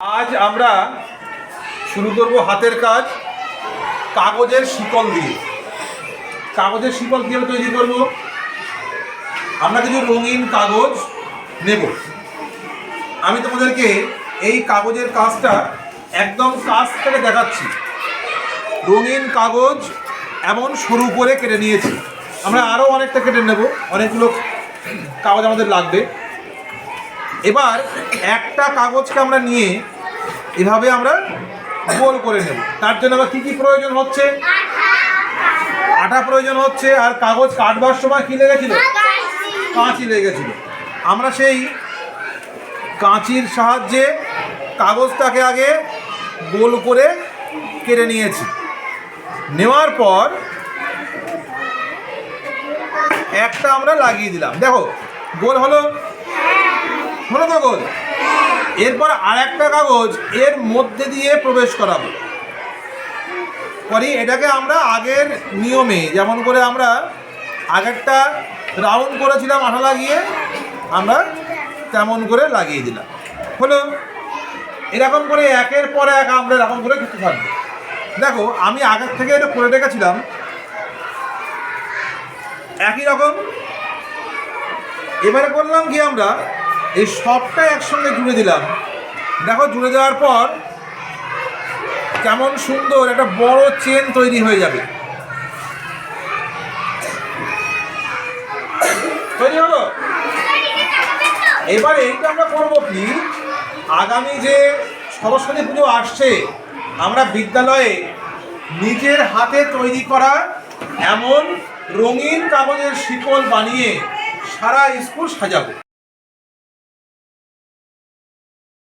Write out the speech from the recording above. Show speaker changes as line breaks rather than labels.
आज আমরা শুরু করব হাতের কাজ কাগজের শিকল দিয়ে। কাগজের শিকল কিভাবে তৈরি করব? আমরা কিছু রঙিন কাগজ নেব। আমি তোমাদেরকে এই কাগজের কাজটা একদম কাছ থেকে দেখাচ্ছি। রঙিন কাগজ এমন সরু করে কেটে নিয়েছি। আমরা আরও অনেকটা কেটে নেব, অনেকগুলো কাগজ আমাদের লাগবে। এবার একটা কাগজকে আমরা নিয়ে এভাবে আমরা গোল করে নেব। তার জন্য আবার কী কী প্রয়োজন হচ্ছে? আটা প্রয়োজন হচ্ছে। আর কাগজ কাটবার সময় কী লেগেছিল? কাঁচি লেগেছিল। আমরা সেই কাঁচির সাহায্যে কাগজটাকে আগে গোল করে কেটে নিয়েছি। নেওয়ার পর একটা আমরা লাগিয়ে দিলাম। দেখো গোল হলো, হলো তো গোল। এরপর আর একটা কাগজ এর মধ্যে দিয়ে প্রবেশ করাবো। এটাকে আমরা আগের নিয়মে যেমন করে আমরা আগেরটা রাউন্ড করেছিলাম আঠা লাগিয়ে, আমরা তেমন করে লাগিয়ে দিলাম। হলো এরকম করে একের পর এক আমরা এরকম করে করতে থাকবো। দেখো আমি আগের থেকে এটা করে রেখেছিলাম একই রকম। এবারে করলাম কি, আমরা এই সবটা একসঙ্গে জুড়ে দিলাম। দেখো জুড়ে দেওয়ার পর কেমন সুন্দর একটা বড় চেন তৈরি হয়ে যাবে। তৈরি হলো। এবার এইটা আমরা করবো কি, আগামী যে সরস্বতী পুজো আসছে, আমরা বিদ্যালয়ে নিজের হাতে তৈরি করা এমন রঙিন কাগজের শিকল বানিয়ে সারা স্কুল সাজাবো।